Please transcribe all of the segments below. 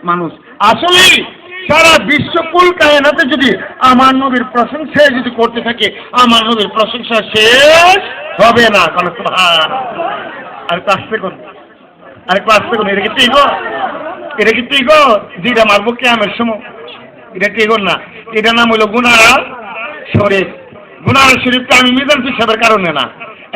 মানুষ। আসলে সারা বিশ্বকুল কায়নাতে যদি আমার নবীর প্রশংসা যদি করতে থাকে, আমার নবীর প্রশংসা শেষ হবে না। কারণ আরেকটু আসতে করুন, আরেকটু আসতে করুন। এটা কি ঠিক? এটা কি ঠিক? যেটা মারবো কিয়ামের সময়, এটা ঠিক না। এটা নাম হইল গুনাহ শরীফ। গুনাহ শরীফটা আমি মিজান হিসাবের কারণে না।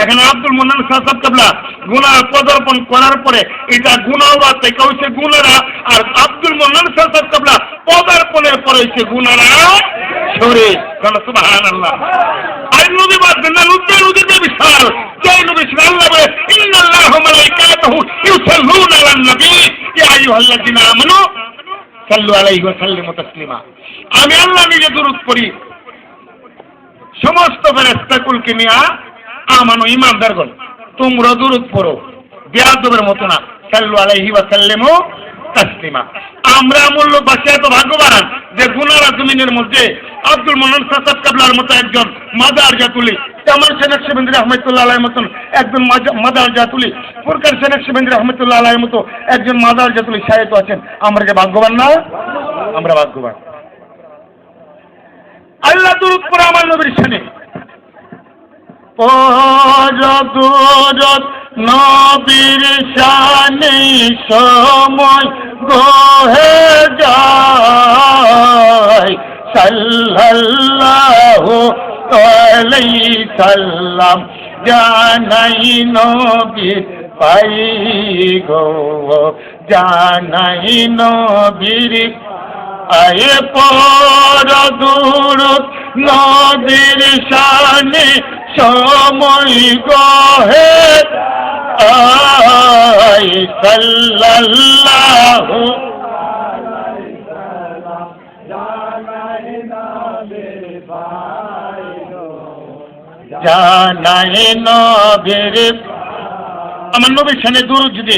এখানে আব্দুল মোন্নান সাহেব কাবলা গুনাহ পদার্পণ করার পরে এটা গুনাহ থেকে হচ্ছে গুনারা, আর আব্দুল মোন্নান সাহেব কাবলা পদার্পণের পরে হচ্ছে গুনারা শরীফ। সুবহানাল্লাহ। আর নবী বাদে না নবীর বিশাল জয় নবী আল্লাহ বলে ইন্নাল্লাহু ওয়া মালাইকাতুহু ইউসাল্লুনা আলান নবী ইয়া আইয়ুহাল্লাযিনা আমানু সাল্লু আলাইহি ওয়া সাল্লিমু তাসলিমা। আমি আল্লাহ নিজে দুরূদ পড়ি, সমস্ত ফেরেশতাকুলকে নিয়ে আমানু ঈমানদারগণ তোমরা দুরূদ পড়ো বেয়াদবের মতো না। সাল্লু আলাইহি ওয়া সাল্লিমু তাসলিমা। আমরা মূল্য বাসে এত ভাগ্যবান যে গুনারা জমিনের মধ্যে আব্দুল মোন্নান সাহেব কাবলার মতো একজন মাদার জাতুলি, জামাল সেনাক সেবেন্দ্রী রহমতুল্লাহ আলাইহির মতন একজন মাদার জাতুলি, ফুরকান সেনাক সেবেন্দ্রী রহমতুল্লাহ আলাইহির মতো একজন মাদার জাতুলি শায়েত আছেন। আমরা যে ভাগ্যবান না? আমরা ভাগ্যবান। আল্লাহ দুরূদ পড়ে আমার নবীর শানে। নবীর শানে সময় গোহে যায় সাল্লাল্লাহু আলাইহি সাল্লাম জানাই নবীর পাই গো, জানাই নবীর আয়ে পর দুরূদ নবীর শানে সময় গোহে আয় সাল্লাল্লাহু আলাইহি সাল্লাম জানাই নবীর পাই গো, জানাই নবীর। আমার নবীর শানে দুরূদ যদি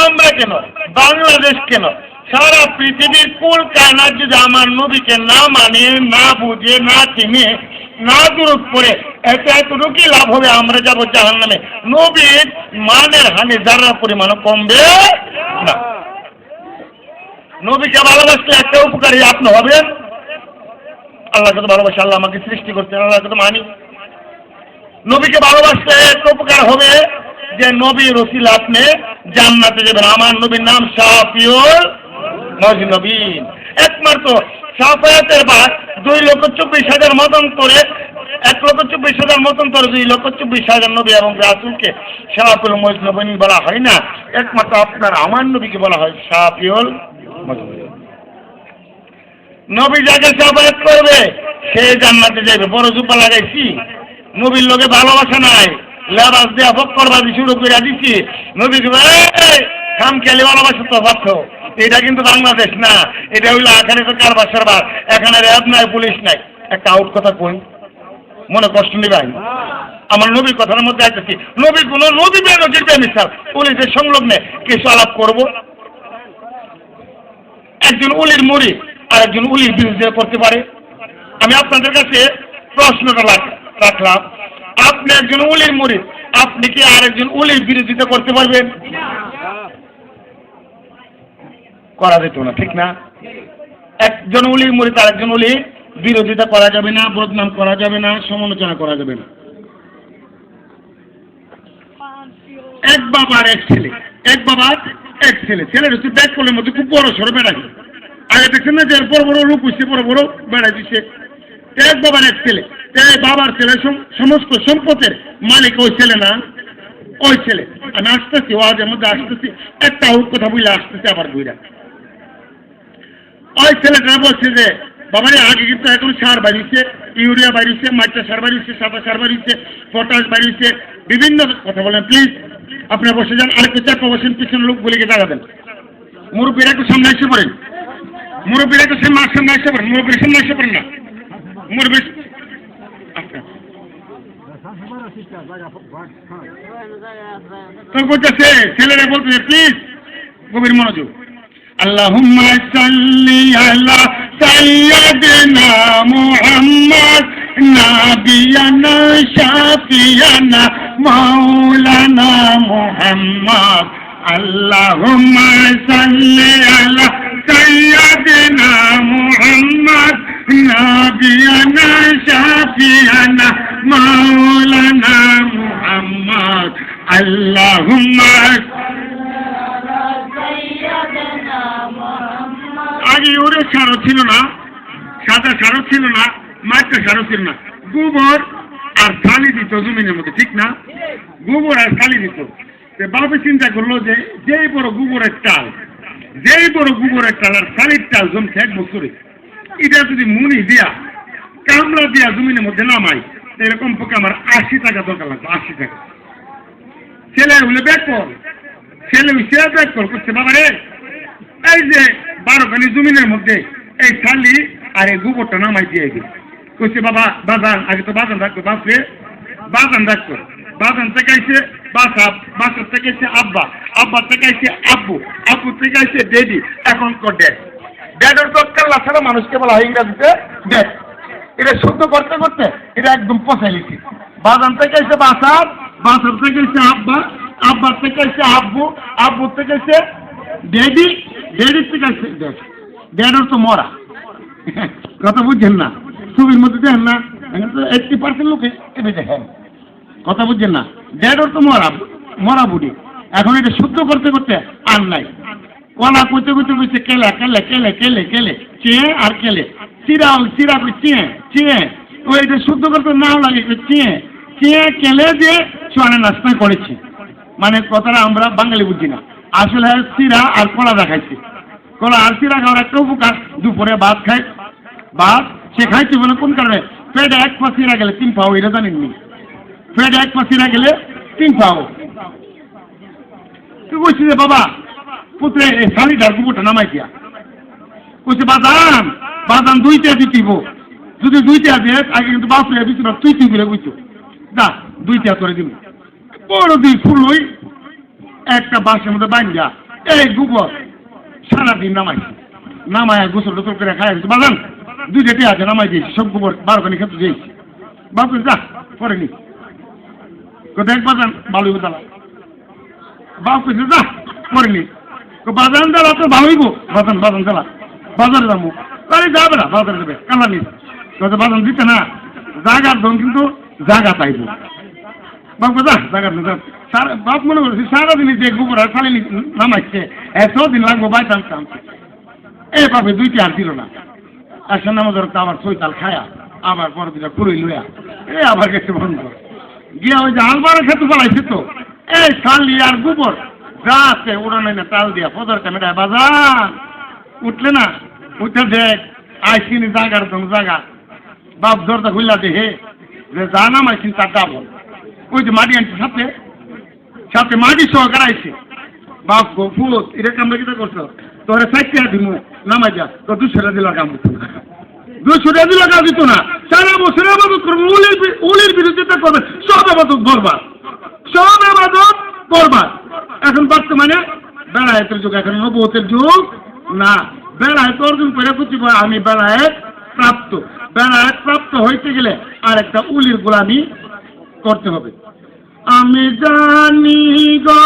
আমরা কেন, বাংলাদেশ কেন, সারা পৃথিবীর কুল কায়নাত যদি আমার নবীকে না মানে, না বুঝে, না চিনে, না দুরূদ পড়ে, এতটুকুই লাভ হবে, আমরা যাব জাহান্নামে। নবীর মানের হানি যারা পরিমাণও কমবে না। নবীকে ভালোবাসলে একটা উপকারী আপনি হবেন। আল্লাহকে তো ভালোবাসে, আল্লাহ আমাকে সৃষ্টি করছেন, আল্লাহকে তো মানি। নবীকে ভালোবাসলে একটা উপকার হবে যে নবীর ওসিলা আপনি জান্নাতে যাবেন। আমার নবীর নাম শাফিউল মুজনিবিন। একমাত্র শাফায়াতের বাদ 2,24,000 মতান্তরে 1,24,000 মতান্তরে 2,24,000 নবী এবং রাসূলকে শাফিউল মুজনিবিন বলা হয় না। একমাত্র আপনার আমার নবীকে বলা হয় শাফিউল মুজনিবিন। নবী যাকে শাফায়াত করবে সে জান্নাতে যাবে। বড় জুপা লাগাইছি, নবীর লোকে ভালোবাসা নাই, লেবাস দেয়া বক্করবাজি শুরু করে দিচ্ছি। নবীকে খাম খেলে ভালোবাসা তো পাচ্ছ। এটা কিন্তু বাংলাদেশ না, এটা হইলো এখানে তো কারবার সারবার, এখানে র্যাব নাই, পুলিশ নাই। একটা আউট কথা কই, মনে কষ্ট নিবেন। আমার নবীর কথার মধ্যে আসতেছি, নবী কোন নবী বেনজির বেমিসাল পুলিশের সংলগ্নে কিছু আলাপ করব। একজন উলির মুরিদ আর একজন উলির বিরুদ্ধে করতে পারে। আমি আপনাদের কাছে প্রশ্নটা রাখলাম, আপনি একজন উলির মুরিদ, আপনি কি আর একজন উলির বিরোধিতা করতে পারবেন? করা যেত না, ঠিক না? একজন উলির মুরিদ আর একজন উলির বিরোধিতা করা যাবে না, বদনাম করা যাবে না, সমালোচনা করা যাবে না। এক বাবার এক ছেলে, এক বাবার এক ছেলে। ছেলের হচ্ছে ব্যাগ কোলের মধ্যে খুব বড় সড়ো বেড়া। আগে দেখছেন না যে বড় বড় রূপ হচ্ছে, বড় বড় বেড়া দিচ্ছে। এক বাবার এক ছেলে, বাবার ছেলে সমস্ত সম্পদের মালিক ওই ছেলে না, ওই ছেলে। আমি আসতেছি, ওয়াজের মধ্যে আসতেছি, একটা কথা বলে আসতেছি আবার বইরা। ওই ছেলেটা বলছে যে বাবারে আগে কিন্তু এখন সার বাড়িছে, ইউরিয়া বাড়িছে, মাইটা সার বাড়িছে, সাদা সার বাড়িছে, পটাশ বাড়িছে, বিভিন্ন কথা বলেন। প্লিজ আপনারা বসে যান, আরেকটু চাপা বসেন, পিছনে লোকগুলিকে জানাবেন। মুরব্বীরা একটু সামনে এসে পড়েন, মুরব্বীরা একটু সামনে এসে পড়েন, মুরব্বীর সামনে এসে পড়েন না, মুরব্বী। আচ্ছা তো বলতেছে, ছেলেরা বলতেছে প্লিজ গভীর মনোযোগ। আল্লাহুম্মা সাল্লি আলা সাইয়্যিদিনা মুহাম্মদ নাবিয়ানা শাফিয়ানা মাওলানা মুহাম্মদ। আল্লাহুম্মা সাল্লি আলা شفيعنا مولانا محمد اللهم আগে ওরে সারও ছিল না, সাদা সারও ছিল না, মাঠটা সারও ছিল না, গোবর আর শালি দিত জমিনের মধ্যে, ঠিক না? গোবর আর শালি দিত। বাবা চিন্তা করলো যে যেই বড় গোবরের চাল, যেই বড় গোবরের চাল আর শালির চাল জমছে এক বছরে, এটা যদি মুনি দিয়া কামড়া দিয়া জমিনের মধ্যে নামাই, এরকম পক্ষে আমার 80 টাকা দরকার লাগবে, 80 টাকা। ছেলে হলে ব্যাগ কর, ছেলে সে ব্যাগ কর করছে, বাবা রে এই যে 12 খানি জমিনের মধ্যে এই শালি আর এই গোবরটা নামাই দিয়ে দিই। কইছে বাবা বাজান, আগে তো বাজান রাখতো, বাসে বাজান রাখতো, বাজান থেকে আইছে বাসা, বাসার থেকে আইছে আব্বা, আব্বার থেকে আইছে আব্বু, আব্বু থেকে আইছে ডেডি, এখন ড্যাড। ড্যাডের তো কাল্লা ছাড়া মানুষকে বলা হয় ইংরাজিতে ড্যাড। এটা শুদ্ধ করতে করতে এটা একদম পচাই লিখি। বাজান থেকে আইছে বাসার, বাসার থেকে আইছে আব্বা, আব্বার থেকে আইছে আব্বু, আব্বুর থেকে আইছে ডেডি, ডেডির থেকে আইছে ড্যাড। ড্যাডের তো মরা, কথা বুঝছেন না? ছবির মধ্যে দেখেন না, 80% লোকে এনে দেখেন, কথা বুঝছেন না? ড্যাডের তো মরা, মরা বুড়ি। এখন এটা শুদ্ধ করতে করতে আর নাই, কলা কইতে কইতে কইতে কেলে কেলে কেলে কেলে কেলে চেয়ে আর কেলে, চিরা চিরা করে চেয়ে চেয়ে, ওই এটা শুদ্ধ করতে নাও লাগে চেয়ে চেয়ে কেলে যে চলে নাস্তা করেছি। মানে কথাটা আমরা বাঙালি বুঝি না, আসলে চিরা আর কলা দেখাইছি। কলা আর চিরা খাওয়ার একটা উপকার, দুপুরে ভাত খাই, ভাত সে খাইছি বলে কোন কারণে? পেটে 1 পা চিরা গেলে 3 পাও, এটা জানেননি? পেটে 1 পা চিরা গেলে 3 পাও। তুই বলছি যে বাবা পুত্রে এই শালিটার গোবরটা নামাই দিয়া, কইছে বাদাম বাদাম 2 টাকা দিতিব, যদি 2 টাকা দিয়ে আগে কিন্তু বাপরে দিত না, তুই বলে বুঝছো যা 2 টাকা করে দিব। বড় দিন ফুল হই একটা বাসের মধ্যে বান্ধা এই গোবর সারাদিন নামাইছি, নামায় গোসল টোসল করে খাই বাদাম 2 টাকা আছে নামাই দিয়েছি, সব গোবর 12 খানি খেতে দিয়েছি। বাপরে যা পরে নি কোথায় বাদাম ভালো দালা, বাপ কইছে যা পরে নি বাজান দালা তো ভালোইব, বাজান বাজান দালা বাজারে যাবো, তাহলে যাবে না বাজারে যাবে কালা নি বাজান দিতে না, জাগার ধন কিন্তু জাগা পাইব। বাপ যা জাগার বাপ মনে করছি সারাদিন যে গোবর আর খালি নামাইছে 100 দিন লাগবো বাইতাম টানতে। এ বাপে 2 টাকা দিল না, একটা নামাজ আবার 6 তাল খায়া আবার পরে দিটা পুরোই লইয়া এ আবার গেছে বন্ধ গিয়া ওই যে আলবারে খেতে পালাইছে তো এই শালি আর গোবর যা আছে উড়ানে না তাল দিয়া ফদর ক্যামেরায় বাজান উঠলে না, উঠে দেখ আইসিনি জাগার তুমি জাগা, বাপ দরজা খুললা দেখে যে যা নামাইছি তার ডাবল, ওই যে মাটি আনছে সাথে সাথে মাটি সহকার আইছে। বাপ গো ফুট এটা কামড়া কিটা করছো, তোরে 60 টাকা দিব নামাই যা, তো 200 টাকা দিল কাম, 200 টাকা দিল কাজ দিত না, সারা বছর আবাদত করবো, উলির বিরুদ্ধে করবে, সব আবাদত বরবাদ, সব আবাদত বরবাদ। এখন বর্তমানে বেলায়েতের যুগ, এখন নবুয়তের যুগ না, বেলায়েত অর্জন করে বুঝি আমি বেলায়েত প্রাপ্ত, বেলায়েত প্রাপ্ত হইতে গেলে আর একটা উলির গোলামি করতে হবে। আমি জানি গো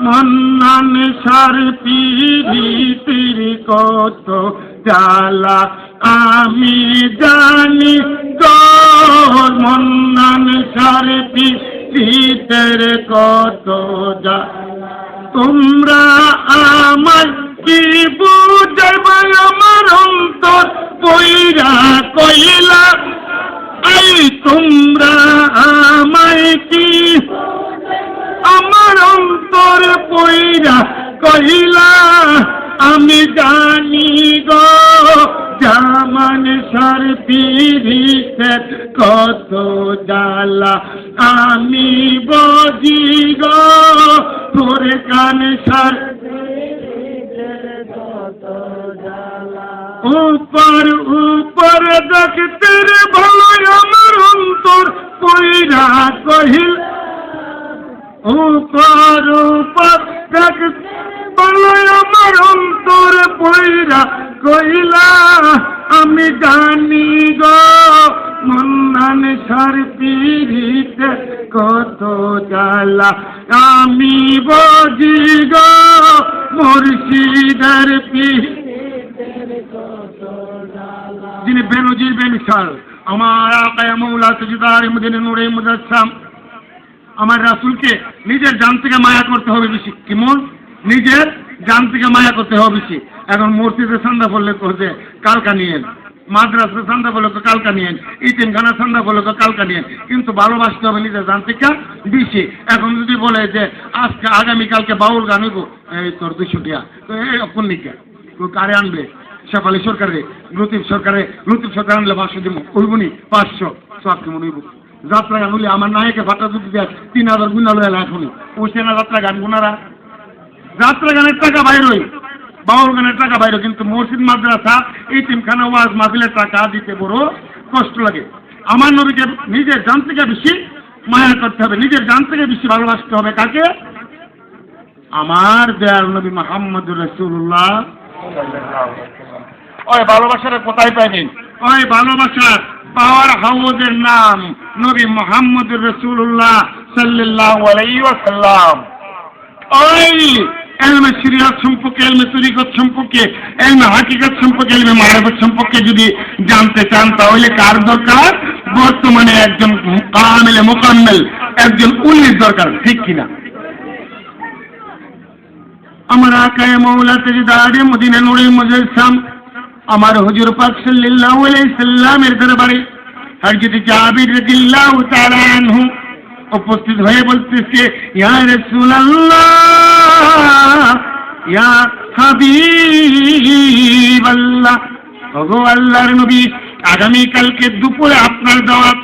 মন্নান সার পিরিতির কত জ্বালা, আমি জানি গো মন্নান সার পিরিতের কত জ্বালা, তোমরা আমার কি বুঝাইবা আমার অন্তর পইরা কইলা, এই তোমরা আমায় কি আমার অন্তর পইরা কইলা, আমি জানি গো জামান সার পিরিতের কত জ্বালা, আমি বুঝি গো তোর কান সার উপর উপর দেখতে রে ভালো আমার অন্তর পইরা কহিল, উপর উপর দেখতে ভালো আমার অন্তর পইরা কইলা, আমি জানি গো মন্নান সার পিরিতে কত জ্বালা, আমি বুঝি গো মুর্শিদের পিরিতের যিনি বেনজির বেমিসাল, আমার আকায়ে মৌলা তাজদার মদিনা নূরে মুজাসসাম, আমার রাসূলকে নিজের জান থেকে মায়া করতে হবে বেশি। কেমন? নিজের জান থেকে মায়া করতে হবে বেশি। এখন মসজিদে চাঁদা বললে তো যে কালকা নিয়েন, মাদ্রাসা চাঁদা বললে তো কালকা নিয়েন, ইতিমখানা চাঁদা বললে তো কালকা নিয়েন, কিন্তু ভালোবাসতে হবে নিজের জান থেকে বেশি। এখন যদি বলে যে আজকে আগামীকালকে বাউল গান হইব, এই তোর 200 টাকা, তো এই অপনিকা কারে আনবে? শেফালি সরকারে, লতিফ সরকার আনলে 500 দিব, কইবনি 500 সব কেমন হইব? যাত্রা গান হলে আমার নায়কে ফাটা যদি দেয় 3000 গুণালো এলা এখনই ওইসে না যাত্রা গান গুনারা। যাত্রা গানের টাকা বাইরই, বাউল গানের টাকা বাইরে, কিন্তু মসজিদ মাদ্রাসা ইতিমখানা ওয়াজ মাহফিলের টাকা দিতে বড় কষ্ট লাগে। আমার নবীকে নিজের জান থেকে বেশি মায়া করতে হবে, নিজের জান থেকে বেশি ভালোবাসতে হবে। কাকে? আমার দয়াল নবী মুহাম্মদুর রাসূলুল্লাহ। ওই ভালোবাসাটা কোথায় পাইবেন? ওই ভালোবাসার পাওয়ার হাউজের নাম নবী মুহাম্মদুর রাসূলুল্লাহ সাল্লাল্লাহু আলাইহি ওয়াসাল্লাম। ওই এলমে শরিয়ত সম্পর্কে, এলমে তরিকত সম্পর্কে, এলমে হাকিকত সম্পর্কে, এলমে মারিফত সম্পর্কে যদি জানতে চান তাহলে কার দরকার? বর্তমানে একজন কামিল মুকাম্মেল, একজন উলির দরকার, ঠিক কিনা? আমার আকায়ে মৌলা তাজদার মদিনা নূরে মুজাসসাম, আমার হুজুর পাক সাল্লাল্লাহু আলাইহি সাল্লামের দরবারে হযরত জাবির রাদিয়াল্লাহু তাআলা আনহু উপস্থিত হয়ে বলতেছে, ইয়া রাসূলুল্লাহ, ইয়া হাবিবাল্লাহ, ওগো আল্লাহর নবী, আগামী কালকে দুপুরে আপনার দাওয়াত।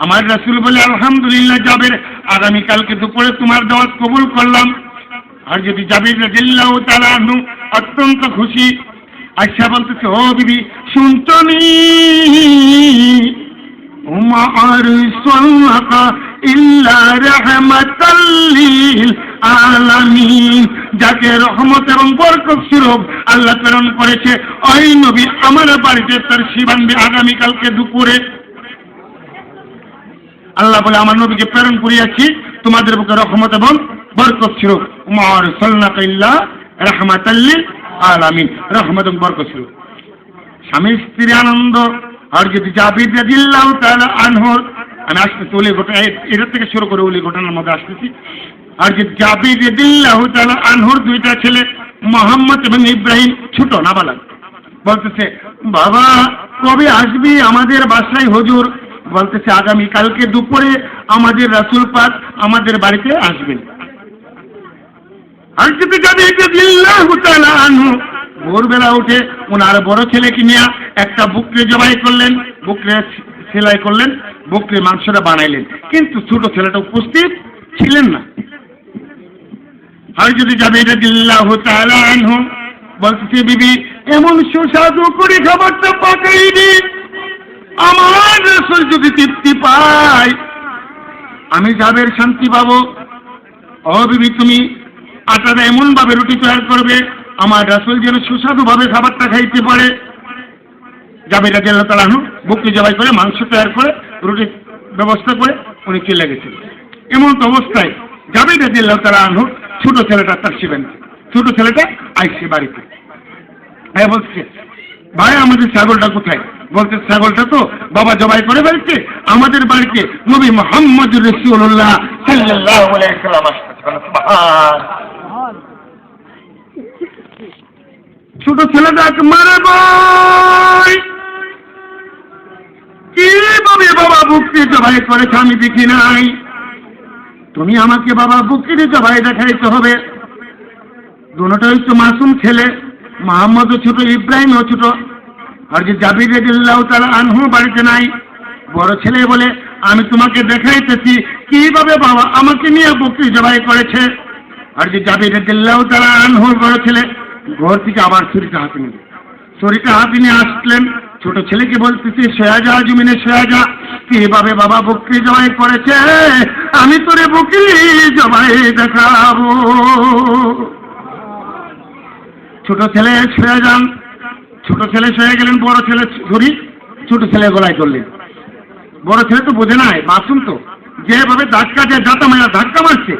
আমার রাসূল বলে, আলহামদুলিল্লাহ জাবির, আগামী কালকে দুপুরে তোমার দাওয়াত কবুল করলাম। আর যদি জাবির রাদিয়াল্লাহু তাআলা আনহু অত্যন্ত খুশি। আয়েশা বলতেছে, ও বিবি শুনতনি, ওমা আরসালনাকা ইল্লা রাহমাতাল লিল আলামিন, যাকে রহমত এবং বরকত স্বরূপ আল্লাহ প্রেরণ করেছে, ওই নবী আমার বাড়িতে তার শিবানবি আগামী কালকে দুপুরে। আল্লাহ বলে, আমার নবীকে প্রেরণ করিয়াছি তোমাদের বুকে রহমত এবং বরকত স্বরূপ। ওমা আরসালনাকা ইল্লা রাহমাতাল লিল আলামিন, রহমত এবং বরকত স্বরূপ। স্বামী স্ত্রী আনন্দ। আর যদি জাবির রাদিয়াল্লাহু তাআলা আনহুর, আমি আসতেছি ওলি ঘটনা, এর থেকে শুরু করে ওলি ঘটনার মধ্যে আসতেছি। আর যে জাবির রাদিয়াল্লাহু তাআলা আনহুর দুইটা ছেলে মুহাম্মদ এবং ইব্রাহিম, ছোট নাবালক, বলতেছে, বাবা কবে আসবি আমাদের বাসায় হুজুর? বলতেছে, আগামী কালকে দুপুরে আমাদের রাসূল পাক আমাদের বাড়িতে আসবেন। আর যদি জাবির রাদিয়াল্লাহু তাআলা আনহু ভোরবেলা উঠে ওনার বড় ছেলেকে নিয়ে একটা বকরি জবাই করলেন, বকরি সেলাই করলেন, বকরি মাংসটা বানাইলেন, কিন্তু ছোট ছেলেটা উপস্থিত ছিলেন না। আর যদি জাবির রাদিয়াল্লাহু তাআলা আনহু বলতেছে, বিবি এমন সুস্বাদু করে খাবারটা পাকাইনি, আমার রাসূল যদি তৃপ্তি পায় আমি জাবির শান্তি পাবো। ও বিবি, তুমি আটাটা এমন ভাবে রুটি তৈরি করবে আমার রাসূল যেন সুস্বাদু ভাবে খাবারটা খাইতে পারে। জাবির রাদিয়াল্লাহু তাআলা আনহু বকরি জবাই করে মাংস তৈরি করে রুটির ব্যবস্থা করে উনি চলে গেছেন। এমন তো অবস্থায় জাবির রাদিয়াল্লাহু তাআলা আনহু ছোট ছেলেটা তার শিবেন, ছোট ছেলেটা আইসে বাড়িতে। ভাই বলছে, ভাই আমাদের ছাগলটা কোথায়? বলতে, ছাগলটা তো বাবা জবাই করে ফেলছে, আমাদের বাড়িতে নবী মুহাম্মদুর রাসূলুল্লাহ সাল্লাল্লাহু আলাইহি ওয়াসাল্লাম আসতেছেন। সুবহান। ছোট ছেলেটা মারে, ভাই কিভাবে বাবা বকরি জবাই করেছে আমি দেখি নাই, তুমি আমাকে বাবা বকরি জবাই দেখাইতে হবে। দুটোই তো মাসুম ছেলে, মুহাম্মদও ছোট, ইব্রাহিমও ছোট। আর যে জাবির রাদিয়াল্লাহু তাআলা আনহু বাড়িতে নাই, বড় ছেলে বলে, আমি তোমাকে দেখাইতেছি কিভাবে বাবা আমাকে নিয়ে বকরি জবাই করেছে। আর যে জাবির রাদিয়াল্লাহু তাআলা আনহুর বড় ছেলে ঘর থেকে আবার ছুরিটা হাতে নিয়ে আসলেন। ছোট ছেলেকে বলতেছে, সয়া যা জমিনে সয়া যা, কিভাবে বাবা বকরি জবাই করেছে আমি তোরে বকরি জবাই দেখাবো। ছোট ছেলে সয়া যান, ছোট ছেলে সয়ে গেলেন, বড় ছেলে ছুরি ছোট ছেলে গলায় করলেন। বড় ছেলে তো বোঝে নাই, মাসুম তো, যেভাবে ধাক্কা দিয়ে জাতা মারা ধাক্কা মারছে,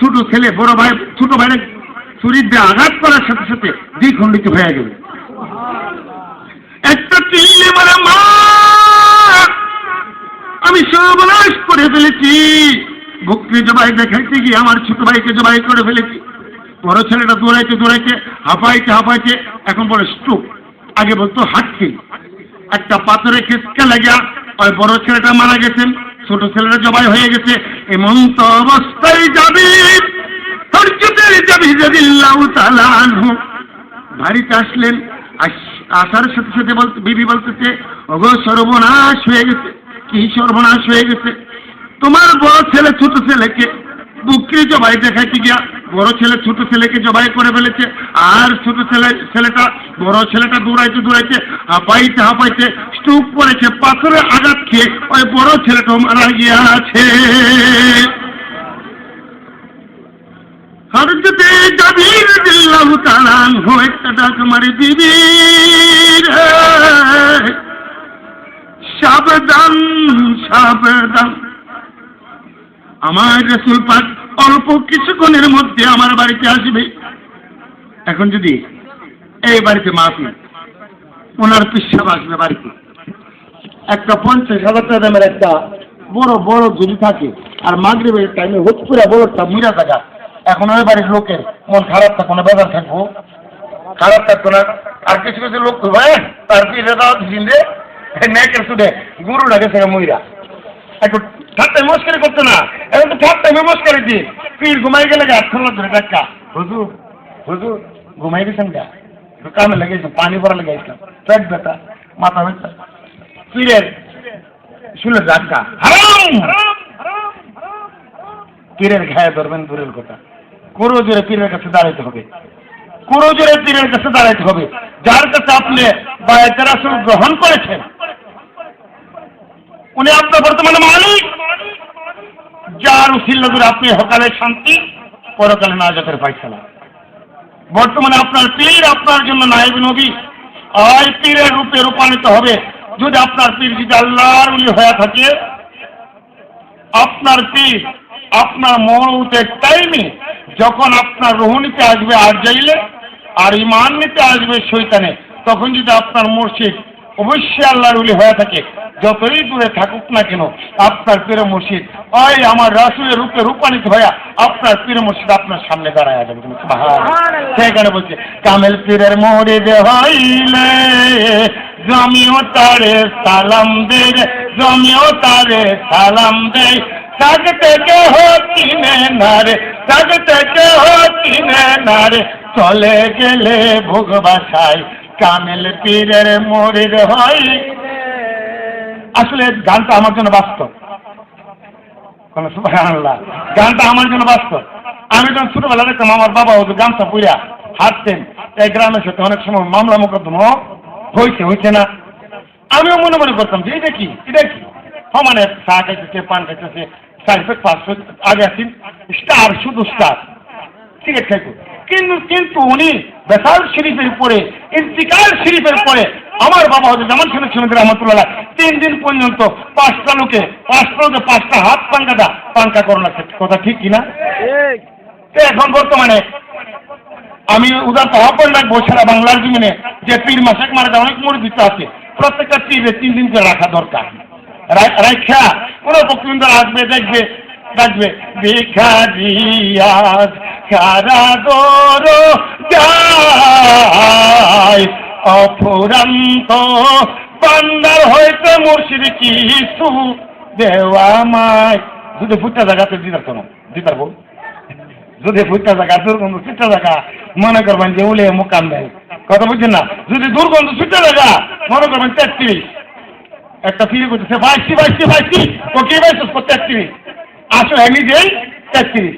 ছোট ছেলে বড় ভাই ছোট ভাইয়ের ছুরির দিয়ে আঘাত করার সাথে সাথে দ্বিখণ্ডিত হয়ে গেল। চিল্লে মারা মা, আমি সর্বনাশ করে ফেলেছি। বকরি জবাই দেখাইতে গিয়ে আমার ছোট ভাইকে জবাই করে ফেলেছি। বড় ছেলেটা দৌড়াইতে দৌড়াইতে হাঁপাইতে হাঁপাইতে এখন বলে স্ট্রোক, আগে বলতো হাঁটছে। একটা পাথরে খেসকা লাগিয়া ওই বড় ছেলেটা মারা গেছেন, ছোট ছেলেটা জবাই হয়ে গেছে। এমন তো অবস্থায় যাবি বাড়িতে আসলেন। আসার সাথে সাথে বিবি বলতেছে, ওগো সর্বনাশ হয়ে গেছে। কি সর্বনাশ হয়ে গেছে? তোমার বড় ছেলে ছোট ছেলেকে বুকরি জবাই দেখাইতে গিয়া বড় ছেলে ছোট ছেলেকে জবাই করে ফেলেছে। আর ছোট ছেলেটা বড় ছেলেটা দৌড়াইতে দৌড়াইতে হাঁপাইতে হাঁপাইতে স্ট্রোক করেছে, পাথরে আঘাত খেয়ে ওই বড় ছেলেটাও মারা গিয়াছে। হযরতে জাবির রাদিয়াল্লাহু তাআলা আনহু একটা ডাক মারি, বিবি সাবধান সাবধান, আমার রাসূল পাক অল্প কিছুক্ষণের মধ্যে আমার বাড়িতে আসবে। এখন যদি এই বাড়িতে মাহফিল, ওনার পিসাব আসবে বাড়িতে, একটা 50,000 টাকা দামের একটা বড় বড় যদি থাকে, আর মাগরিবের টাইমে হুট করে বড়টা মুড়া থাকা, এখন ওই বাড়ির লোকের মন খারাপ থাকবো না, বেজার থাকবো, খারাপ থাকতো না। আর কিছু কিছু লোক তো ভাই তার পিঠে দাওয়া দিন রে নেকের সুদে গুরু লাগে সেটা মহিলা একটু ঠাট্টাই মস্কারি করতো না, এখন তো ঠাট্টাই মস্কারি দিন। পীর ঘুমাই গেলে আটখানা ধরে টাকা, হুজুর হুজুর ঘুমাই গেছেন গা, কামে লেগেছিলাম, পানি ভরা লেগেছিলাম, পেট ব্যথা, মাথা ব্যথা, পীরের শুলে ধাক্কা হারাম। পীরের ঘায়ে ধরবেন দূরের কথা, কোরো জোরে পীরের কাছে দাঁড়াইতে হবে, কোরো জোরে পীরের কাছে দাঁড়াইতে হবে। যার কাছে আপনি বায়াতে রাসূল গ্রহণ করেছেন, উনি আপনার বর্তমানে মালিক, যার উসিলা করে আপনি হকালে শান্তি, পরকালে নাজাতের ফয়সালা। বর্তমানে আপনার পীর আপনার জন্য নায়েব নবী, আর পীরের রূপে রূপান্তরিত হবে। যদি আপনার পীর যদি আল্লাহর ওলি হয়ে থাকে, আপনার পীর আপনার মওতের টাইমে যখন আপনার রূহ নিতে আসবে আর যাইলে, আর ঈমান নিতে আসবে শয়তানে, তখন যদি আপনার মুর্শিদ অবশ্যই আল্লাহর ওলি হয়ে থাকে, যতই দূরে থাকুক না কেন, আপনার পীর মুর্শিদ ওই আমার রাসূলের রূপে রূপান্তরিত হয়ে আপনার পীর মুর্শিদ আপনার সামনে দাঁড়ায় যাবে। সেখানে বলছে, কামেল পীরের মুরিদ হইলে জমিও তারে সালাম দে, জমিও তারে সালাম দে, থাকতে কেহ চিনে না রে, থাকতে কেহ চিনে না রে, চলে গেলে ভোগ বাসায় কামেল পীরের মুরিদ হই। আসলে গানটা আমার জন্য বাস্তব, সুবহানাল্লাহ, গানটা আমার জন্য বাস্তব। আমি যখন ছোটবেলা দেখতাম আমার বাবা হতো গামছা পুইরা হাঁটতেন, এই গ্রামের সাথে অনেক সময় মামলা মোকদ্দমা হয়েছে না, আমিও মনে মনে করতাম যে এটা কি মানে চা খাইতেছে, পান খাইতেছে, 4-5 আগে আসেন স্টার, শুধু স্টার সিগারেট খাইতো। কিন্তু উনি বেসাল শরীফের পরে, ইন্তিকাল শরীফের পরে আমার বাবা হচ্ছে জামান শরীফ রহমতুল্লাহ 3 দিন পর্যন্ত 5টা লোকে 5টা হাত পাঙ্কা করোনা, কথা ঠিক কিনা? এখন বর্তমানে আমি উদাহরণ আহ্বান রাখবো সারা বাংলার জমিনে যে পীর মাসাক মারা অনেক মুরিদ আছে, প্রত্যেকটা পীরে 3 দিন করে রাখা দরকার। রাখা কোনো পক্ষিন্দর আসবে দেখবে ভিখারিয়াস কারাগর যায় অফুরান্ত বান্দার হইতে মুর্শিদ কিছু দেওয়া মায়। যদি ফুটটা জায়গাতে দিতার বল, যদি ফুটটা জায়গা দুর্গন্ধ ফুটটা জায়গা মনে করবেন যে উলে মোকাম দেয়, কথা বুঝছেন না? যদি দুর্গন্ধ ফুটটা জায়গা মনে করবেন 33, একটা ফিরে করতেছে 22 তো কি বাইছিস 33, আসলে নিজেই 33।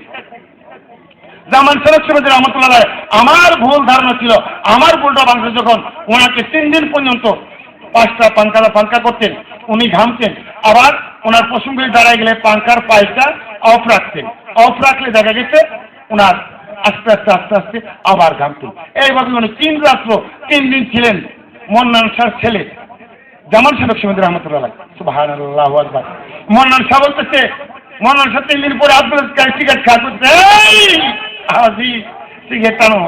জামান শরীফ রহমতুল্লাহ আমার ভুল ধারণা ছিল, আমার ভুলটা ভাঙছে যখন ওনাকে 3 দিন পর্যন্ত 5টা পাঙ্কা করতেন, উনি ঘামতেন, আবার ওনার পশমগুলি দাঁড়ায় গেলে পাঙ্কার পাইপটা অফ রাখলে দেখা গেছে ওনার আস্তে আস্তে আবার ঘামতেন। এইভাবে উনি 3 রাত্র 3 দিন ছিলেন। মন্নান শাহর ছেলে জামান শরীফ রহমতুল্লাহ, সুবহানাল্লাহু আকবার। মন্নান শাহ বলতেছে, মন্নান শাহ 3 দিন পরে আব্দুল সিগারেট খাচ্ছে, সিগারেট টানো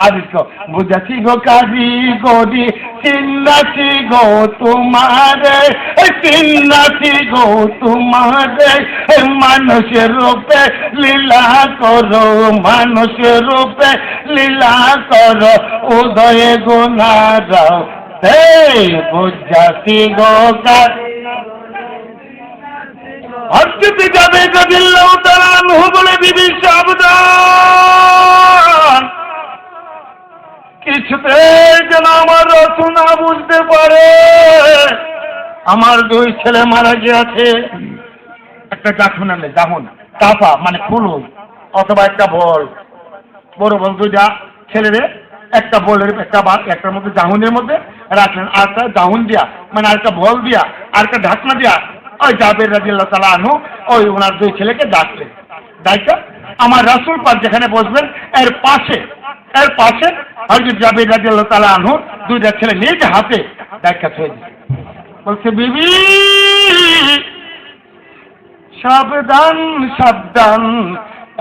আজিজ বুঝাছি গো কাজী গদি চিন্নাছি গো তোমারে, চিন্নাছি গো তোমারে, মানুষের রূপে লীলা করো, মানুষের রূপে লীলা করো, উদয়ে গুণা দাও বুঝাছি গো গান। হরতে যাবে রাদিয়াল্লাহু তাআলা আনহু বলে বিবি সাবধান, কিছুতে যেন আমার রাসূল না বুঝতে পারে আমার দুই ছেলে মারা গিয়েছে। একটা জাফন আনলে, জাফন কাপা মানে ফুলুন অথবা একটা বল, বড় বল দুইটা ছেলেরে একটা বলের একটার মধ্যে জাহুনের মধ্যে রাখলেন, আরেকটা জাহুন দিয়া মানে আরেকটা বল দিয়া আরেকটা ঢাকনা দিয়া ওই জাবের রাদিয়াল্লাহু তাআলা আনহু ওই ওনার দুই ছেলেকে ডাকলেন। ডাইকা আমার রাসূল পাক যেখানে বসবেন এর পাশে হযরত জাবের রাদিয়াল্লাহু তাআলা আনহু দুইটা ছেলে নিজ হাতে ডাইকা থয়ে দিয়েছে। বলছে বিবি সাবধান সাবধান,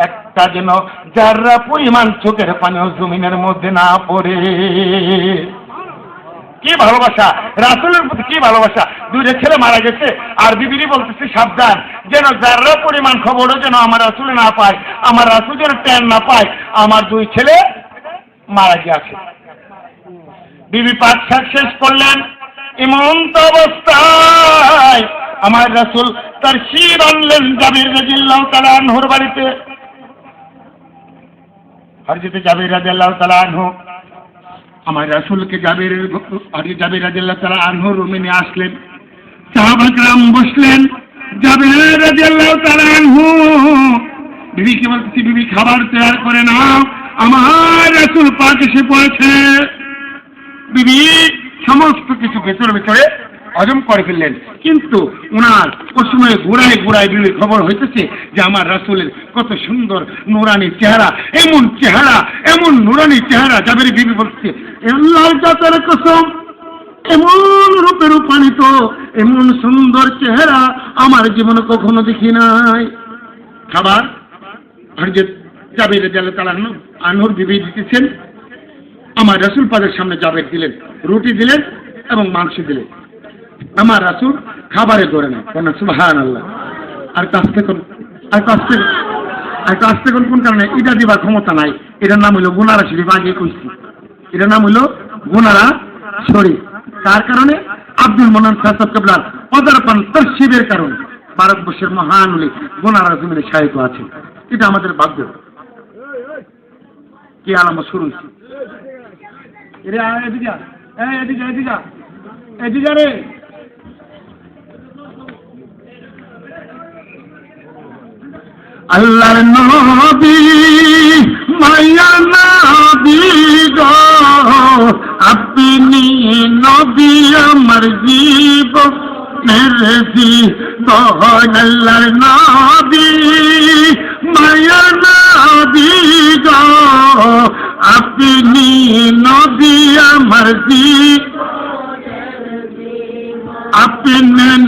একটা যেন যারা পরিমাণ চোখের পানিও জমিনের মধ্যে না পড়ে। কি ভালোবাসা রাসূলের প্রতি, কি ভালোবাসা। দুইটা ছেলে মারা গেছে আর বিবিরি বলতেছে সাবধান, যেন যারা পরিমাণ খবরও যেন আমার রাসূল না পায়, আমার রাসূল যেন টের না পায় আমার দুই ছেলে মারা গিয়েছে। বিবি পাক শেষ করলেন, এমন্ত অবস্থায় আমার রাসূল তার শির আনলেন জাবির রাদিয়াল্লাহু তাআলা আনহুর বাড়িতে। হযরত জাবির রাদিয়াল্লাহু তাআলা আনহু আমার রাসূলকে জাবির রাদিয়াল্লাহু তাআলা আনহুর রুমে নিয়ে আসলেন। সাহাবা کرام বসলেন। জাবির রাদিয়াল্লাহু তাআলা আনহু বিবিকে বলতেছি, বিবি খাবার তৈরি করে নাও, আমার রাসূল পাক এসে পড়েছে। বিবি সমস্ত কিছু ভেতরে ভেতরে হজম করে ফেললেন, কিন্তু ওনার ওই সময় ঘুরায় ঘুরায় বিবির খবর হইতেছে যে আমার রাসূলের কত সুন্দর নুরানি চেহারা, এমন চেহারা, এমন নুরানি চেহারা। জাবের বিবি বলছে, আল্লাহর জাতের কসম, এমন রূপে রূপান্বিত, এমন সুন্দর চেহারা আমার জীবনে কখনো দেখি নাই। খাবার হযরত জাবের রাদিয়াল্লাহু তাআলা আনহুর বিবি দিতেছেন, আমার রাসূল পাকের সামনে জাবের দিলেন, রুটি দিলেন এবং মাংস দিলেন। আমার রাসূল খাবারে ধরে না, সুবহানাল্লাহ। আর কাস্তে কোন কোন কারণে এটা দিবার ক্ষমতা নাই। এটার নাম হইল গুনারা শরীফ, আগে কইছি এটার নাম হইল গুনারা শরীফ। তার কারণে আব্দুল মন্নান সাহেব কেবলার পদার্পণ তরশিবের কারণে ভারতবর্ষের মহান উলি গুনারা জমিনে সাহিত্য আছে। এটা আমাদের ভাগ্য। কি আলামত শুরু হয়েছে এদিকে রে। আল্লাহর নবী মায়া নবী গো, আপনি নবী আমার জীবনের জীবন। আল্লাহর নবী মায়া নবী গো, আপনি নবী আমার আপনি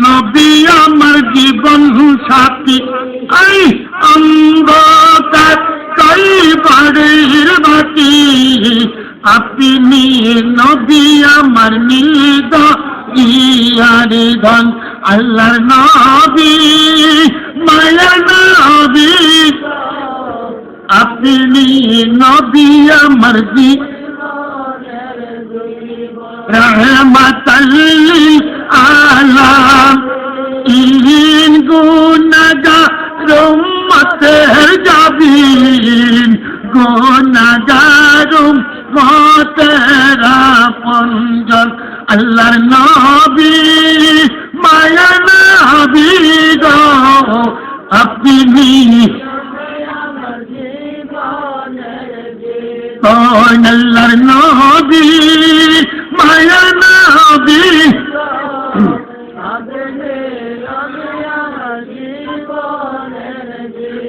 নবী আমার জীবন সাথী। এই অন্ধকার কই বাড়ির বাতি, আপনি নবী আমার নিদ ইয়ারে ধন। আল্লাহর নবী মায়া নবী, আপনি নবী আমার রহমাতাল লিল আলামিন। গুনাহগার উম্মতের জাবিন, গুনাহগার উম্মতের আপনজন। আল্লাহর নবী মায়া নবী গো, আপনি আল্লাহর নবী মায়া নবী।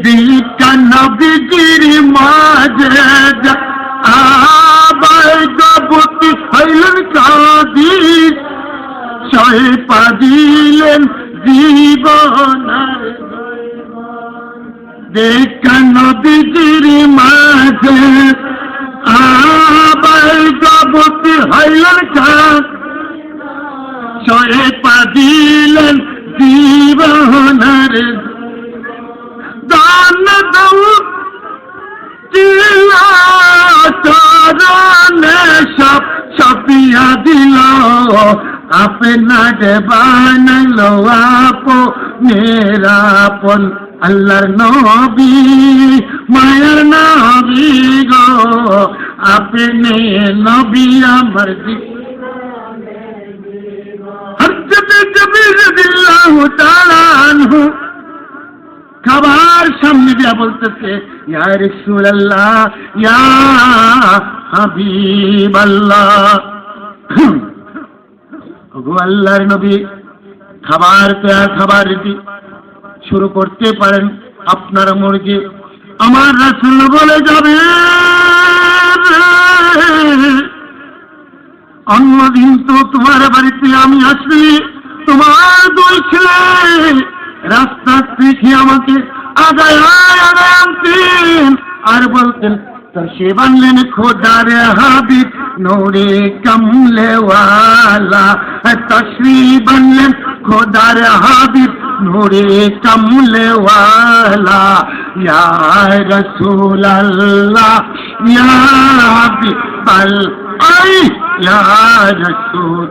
দিকা নবীজির মাঝে আবার গবতি হইলেন কাদির, ছয় পা দিলেন জীবন। দিকা নবীজির মাঝে আবার গবতি হইলেন কাদির, হয়ে পা দিলেন জীবনের দান দাও চরণে সব সপিয়া দিল আপনার বানাইলো আপন আল্লাহর নবী মায়ের নবী গো আপনি নবী আমার হযরত জবীর রাদিয়াল্লাহু তাআলা আনহু খাবার সামনে দিয়া বলতেছে ইয়া রাসূলুল্লাহ ইয়া হাবিবাল্লাহ ওগো আল্লাহর নবী খাবার রেডি শুরু করতে পারেন আপনার মুরগি আমার রাসূল বলে যাবে অন্যদিন তো তোমার বাড়িতে আমি আসি তোমার দুই ছেলে রাস্তা থেকে আমাকে আগায় আনতেন আর বলতেন তোর সে বানলেন খোদার হাবিব নূরে কমলেওয়ালা তশরি বানলেন খোদার হাবিব নূরে কমলেওয়ালা ইয়া রাসূলুল্লাহ ইয়া হাবিবাল আই ইয়া রাসূল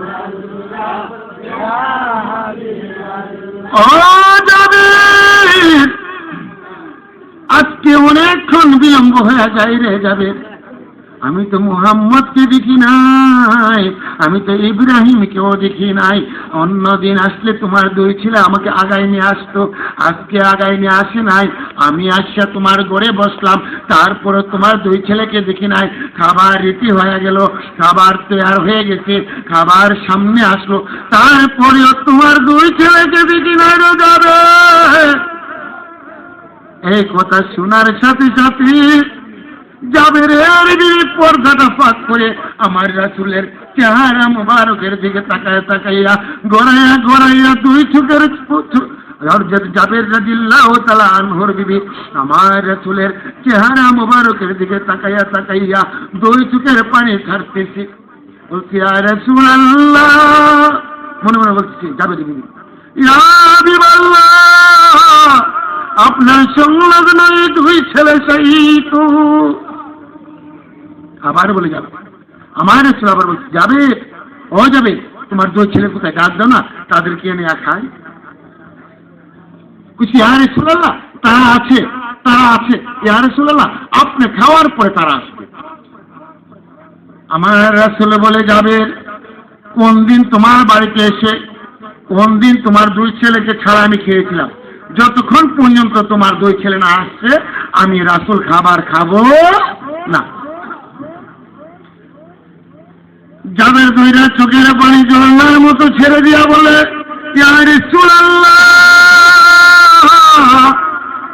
ও জাবির আজকে অনেকক্ষণ বিলম্ব হয়ে যায় রে জাবির আমি তো মুহাম্মদকে দেখি নাই আমি তো ইব্রাহিমকেও দেখি নাই অন্যদিন আসলে তোমার দুই ছেলে আমাকে আগায় নিয়ে আসতো আজকে আগায় নিয়ে আসে নাই আমি আসা তোমার ঘরে বসলাম তারপরে তোমার দুই ছেলেকে দেখি নাই খাবার রীতি হয়ে গেল খাবার তৈরি হয়ে গেছে খাবার সামনে আসলো তারপরেও তোমার দুই ছেলেকে দেখি নাই রে যাবে এই কথা শোনার সাথে সাথে জাবেরের পর্দাটা ফাঁক করে আমার রাসূলের চেহারা মুবারকের দিকে তাকাইয়া গড়াইয়া দুই চোখের জাবের রাদিয়াল্লাহু তাআলা আনহুর বিবি আমার রাসূলের চেহারা মুবারকের দিকে তাকাইয়া দুই চোখের পানি ছাড়তেছি বলছি ইয়া রাসূলুল্লাহ মনে মনে বলছি জাবের বিবি ইয়া হাবিবাল্লাহ আপনার সংলগ্ন দুই ছেলে শহীদ আবার বলে যাবে আমার রাসূল আবার বলছে যাবে ও যাবে তোমার দুই ছেলে কোথায় ডাক দাও না তাদেরকে এনে খাই কিছু ইয়া রাসূলুল্লাহ তারা আছে ইয়া রাসূলুল্লাহ আপনি খাওয়ার পরে তারা আসবে আমার রাসূল বলে যাবে কোন দিন তোমার বাড়িতে এসে কোন দিন তোমার দুই ছেলেকে ছাড়া আমি খেয়েছিলাম যতক্ষণ পর্যন্ত তোমার দুই ছেলে না আসছে আমি রাসূল খাবার খাবো না যাদের দুইটা চোখের পানি ঝরনার মতো ছেড়ে দিয়া বলে ইয়া রাসূলুল্লাহ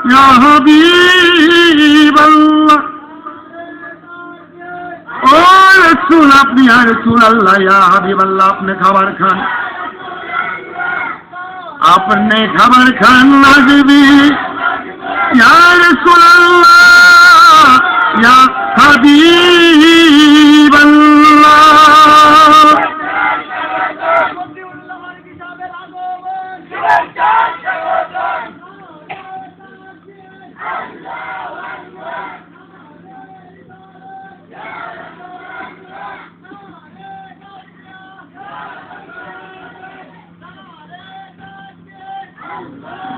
ইয়া হাবিবাল্লাহ ও রাসূল আপনি ইয়া রাসূলুল্লাহ ইয়া হাবিবাল্লাহ আপনি খাবার খান আপনি খাবার খান না দিবি ইয়া রাসূলুল্লাহ ইয়া হাবিবাল্লাহ Allah